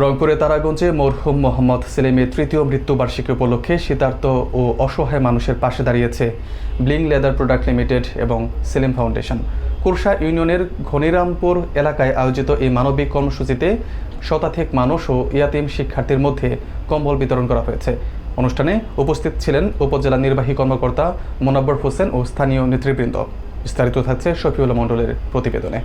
রংপুরে তারাগঞ্জে মরহুম মোহাম্মদ সেলিমের তৃতীয় মৃত্যুবার্ষিকী উপলক্ষে শীতার্ত ও অসহায় মানুষের পাশে দাঁড়িয়েছে ব্লিং লেদার প্রোডাক্ট লিমিটেড এবং সেলিম ফাউন্ডেশন। কুরসা ইউনিয়নের ঘনিরামপুর এলাকায় আয়োজিত এই মানবিক কর্মসূচিতে শতাধিক মানুষ ও ইয়াতিম শিক্ষার্থীর মধ্যে কম্বল বিতরণ করা হয়েছে। অনুষ্ঠানে উপস্থিত ছিলেন উপজেলা নির্বাহী কর্মকর্তা মোনাব্বর হোসেন ও স্থানীয় নেতৃবৃন্দ। বিস্তারিত থাকছে শফিউল্লাহ মণ্ডলের প্রতিবেদনে।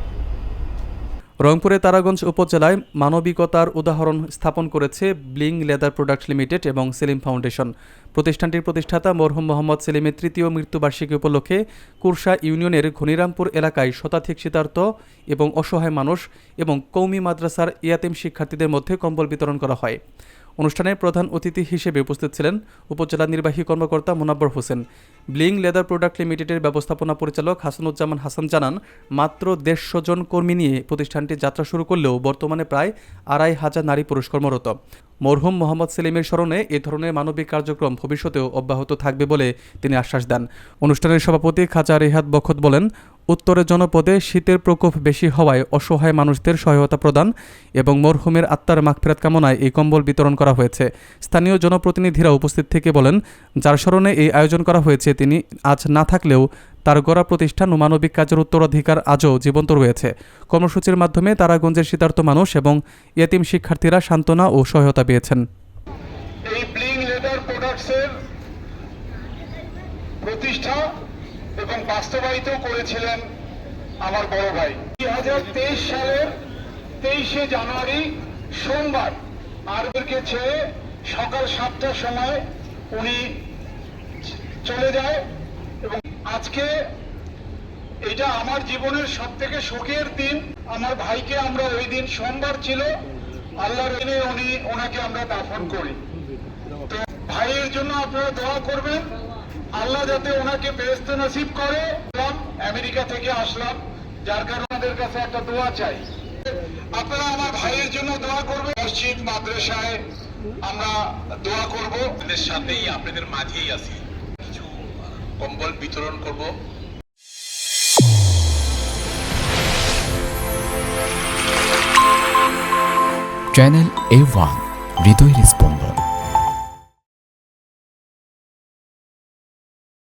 রংপুরে তারাগঞ্জ উপজেলায় মানবিকতার উদাহরণ স্থাপন করেছে ব্লিং লেদার প্রোডাক্ট লিমিটেড এবং সেলিম ফাউন্ডেশন। প্রতিষ্ঠানটির প্রতিষ্ঠাতা মরহুম মোহাম্মদ সেলিমের তৃতীয় মৃত্যুবার্ষিকী উপলক্ষে কুরসা ইউনিয়নের ঘনিরামপুর এলাকায় শতাধিক শীতার্ত এবং অসহায় মানুষ এবং কওমি মাদ্রাসার ইয়াতিম শিক্ষার্থীদের মধ্যে কম্বল বিতরণ করা হয়। অনুষ্ঠানে প্রধান অতিথি হিসেবে উপস্থিত ছিলেন উপজেলা নির্বাহী কর্মকর্তা মোনাব্বর হোসেন। ব্লিং লেদার প্রোডাক্ট লিমিটেডের ব্যবস্থাপনা পরিচালক হাসানুজ্জামান হাসান জানান, মাত্র 150 জন কর্মী নিয়ে প্রতিষ্ঠানটি যাত্রা শুরু করলেও বর্তমানে প্রায় 2500 নারী পুরুষ কর্মরত। মরহুম মোহাম্মদ সেলিমের স্মরণে এ ধরনের মানবিক কার্যক্রম ভবিষ্যতেও অব্যাহত থাকবে বলে তিনি আশ্বাস দেন। অনুষ্ঠানের সভাপতি খাজা রেহাত বখত বলেন, উত্তরের জনপদে শীতের প্রকোপ বেশি হওয়ায় অসহায় মানুষদের সহায়তা প্রদান এবং মরহুমের আত্মার মাগফিরাত কামনায় এই কম্বল বিতরণ করা হয়েছে। স্থানীয় জনপ্রতিনিধিরা উপস্থিত থেকে বলেন, যার স্মরণে এই আয়োজন করা হয়েছে তিনি আজ না থাকলেও তার গড়া প্রতিষ্ঠান ও মানবিক কাজের উত্তরাধিকার আজও জীবন্ত রয়েছে। কর্মসূচির মাধ্যমে তারাগঞ্জের শীতার্ত মানুষ এবং ইয়েতিম শিক্ষার্থীরা সান্ত্বনা ও সহায়তা পেয়েছেন। এই ব্লিং লেদার প্রোডাক্টসের প্রতিষ্ঠা এবং বাস্তবায়িত করেছিলেন আমার বড় ভাই। 2023 সালের 23শে জানুয়ারি সোমবার আরবেরকে ছেড়ে সকাল 7টার সময় উনি চলে যায় এবং আজকে এটা আমার জীবনের সবথেকে শোকের দিন। আমার ভাইকে আমরা ওই দিন সোমবার ছিল, আল্লাহর দিনে ওনাকে আমরা দাফন করি। তো ভাইয়ের জন্য আপনারা দোয়া করবেন, আল্লাহ যাতে ওনাকে বেহেশতে নসিব করে। আমেরিকা থেকে আসলাম, যার কারণে আমাদের কাছে একটা দোয়া চাই। আপনারা আমার ভাইয়ের জন্য দোয়া করবেন। মসজিদ মাদ্রাসায় আমরা দোয়া করব। আপনাদের সাথেই আপনাদের মাঝেই আছি, কিছু কম্বল বিতরণ করব। চ্যানেল A1 হৃদয়ের স্পন্দন।